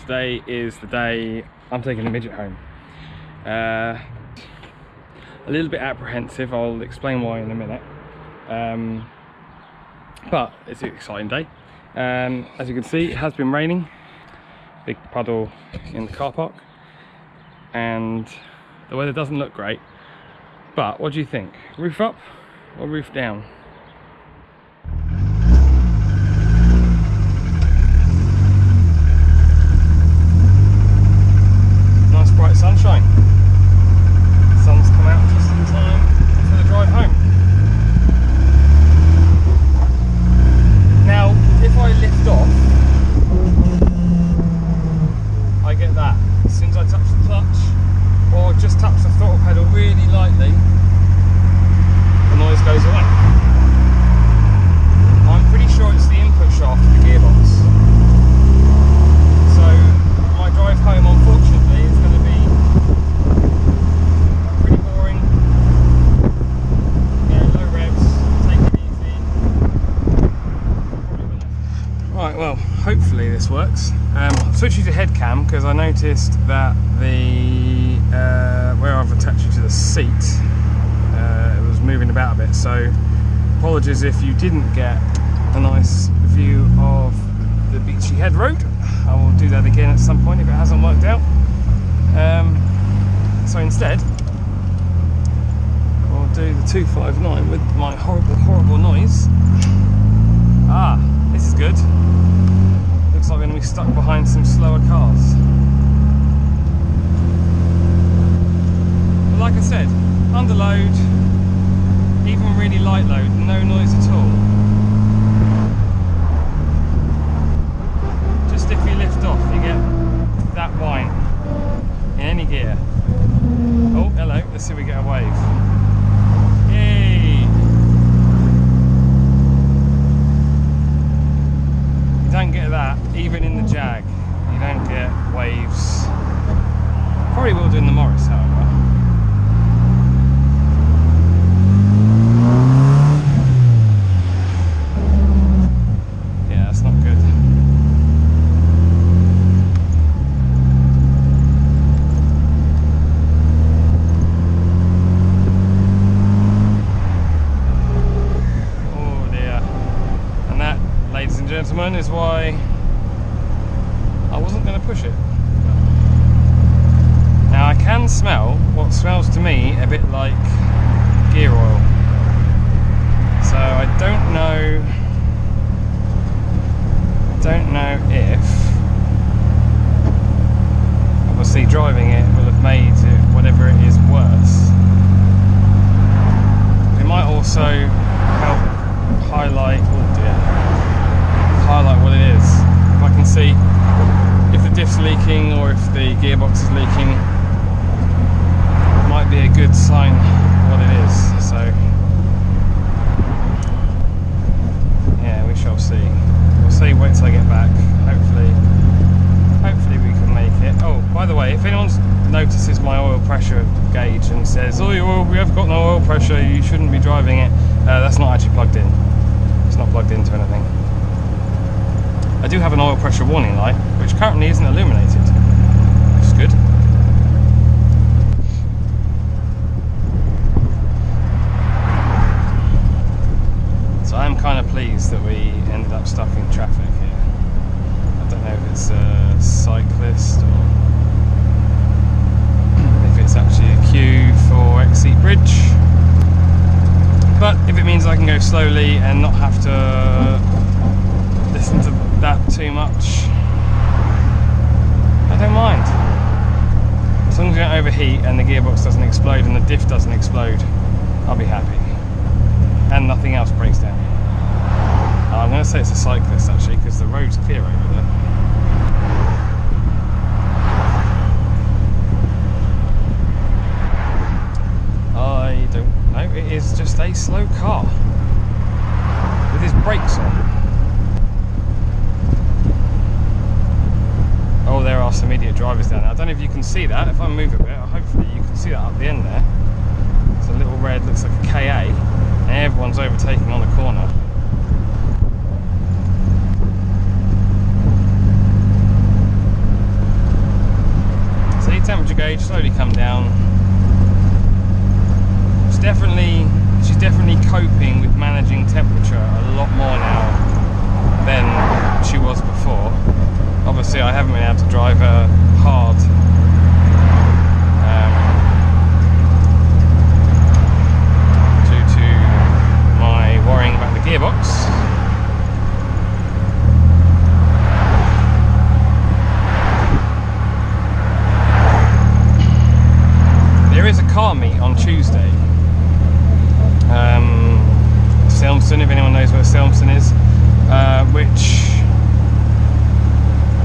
Today is the day I'm taking the midget home. A little bit apprehensive, I'll explain why in a minute. But it's an exciting day. As you can see, it has been raining. Big puddle in the car park. And the weather doesn't look great. But what do you think? Roof up or roof down? Nice bright sunshine. The sun's come out just in time for the drive home. Now, if I lift off, I get that. As soon as I touch the clutch, or just touch the throttle pedal really lightly, the noise goes away. I'm pretty sure it's the input shaft of the gearbox. So my drive home, unfortunately, is going to be pretty boring. Low revs, take it easy. Right, well, hopefully this works. I've switched you to head cam because I noticed that the where I've attached you to the seat, it was moving about a bit. So apologies if you didn't get a nice view of the Beachy Head Road. I will do that again at some point if it hasn't worked out. So instead, we'll do the 259 with my horrible noise. Ah, this is good. Looks like we're going to be stuck behind some slower cars. But like I said, under load, even really light load, no noise at all. Just if you lift off, you get that whine in any gear. Oh, hello, let's see if we get a wave. Yay! You don't get that, even in the Jag. You don't get waves. Probably will do in the Morris, however. Yeah, that's not good. Oh dear. And that, ladies and gentlemen, is why I wasn't going to push it. Now I can smell what smells to me a bit like gear oil. So I don't know if, obviously driving it will have made it, whatever it is, worse. It might also help highlight what it is. If I can see if the diff's leaking or if the gearbox is leaking, it might be a good sign of what it is. So yeah, we shall see. We'll see, wait till I get back. Hopefully we can make it. Oh, by the way, if anyone notices my oil pressure gauge and says, oh, we have got no oil pressure, you shouldn't be driving it, that's not actually plugged in. It's not plugged into anything. I do have an oil pressure warning light, which currently isn't illuminated, which is good. So I'm kind of pleased that we ended up stuck in traffic here. I don't know if it's a cyclist or if it's actually a queue for Exeat Bridge. But if it means I can go slowly and not have to listen to that too much, I don't mind. As long as you don't overheat and the gearbox doesn't explode and the diff doesn't explode, I'll be happy. And nothing else breaks down. I'm going to say it's a cyclist actually, because the road's clear over there. I don't know, it is just a slow car with his brakes on. Oh, there are some idiot drivers down there. I don't know if you can see that. If I move a bit, hopefully you can see that up the end there. It's a little red, looks like a KA, and everyone's overtaking on the corner. temperature gauge slowly come down. She's definitely coping with managing temperature a lot more now than she was before. Obviously I haven't been able to drive her hard due to my worrying about the gearbox. There is a car meet on Tuesday. Selmston, if anyone knows where Selmston is, which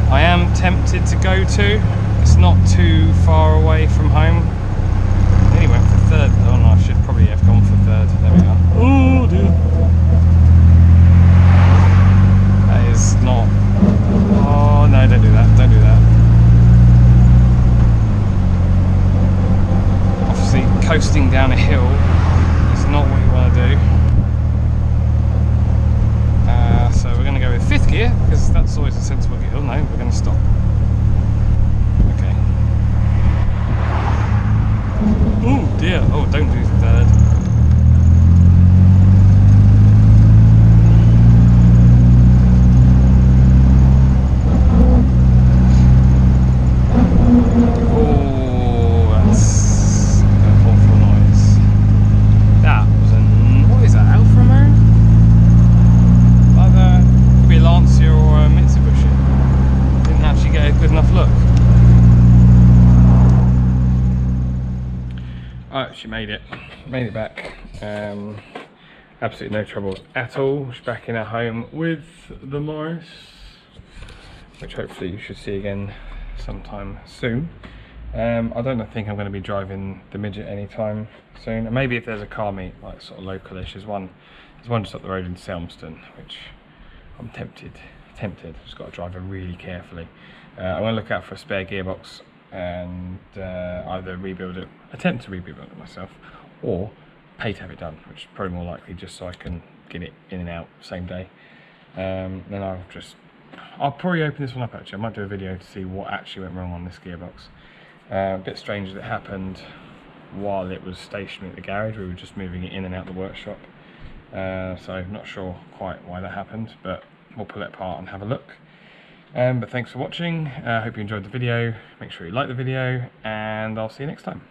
I am tempted to go to. It's not too far away from home. I nearly went for third. Oh no, I should probably have gone for third. There we are. Oh dear. That is not. Oh no, don't do that. Don't do that. Obviously, coasting down a hill is not what you want to do. So we're going to go with 5th gear because that's always a sensible gear. Oh no, we're going to stop. Okay. Oh dear. Oh, don't do third. Oh, that's an awful noise. That was what is that, Alfa Romeo? Could be a Lancia or a Mitsubishi. Didn't actually get a good enough look. Oh, she made it back. Absolutely no troubles at all. She's back in her home with the Morris, which hopefully you should see again sometime soon. I don't think I'm going to be driving the Midget anytime soon. And maybe if there's a car meet, like sort of localish, there's one just up the road in Selmston, which I'm tempted. Just got to drive her really carefully. I want to look out for a spare gearbox and either attempt to rebuild it myself, or pay to have it done, which is probably more likely, just so I can get it in and out same day. Then I'll probably open this one up actually. I might do a video to see what actually went wrong on this gearbox. A bit strange that it happened while it was stationary at the garage. We were just moving it in and out the workshop. So I'm not sure quite why that happened, but we'll pull it apart and have a look. But thanks for watching. I hope you enjoyed the video. Make sure you like the video, and I'll see you next time.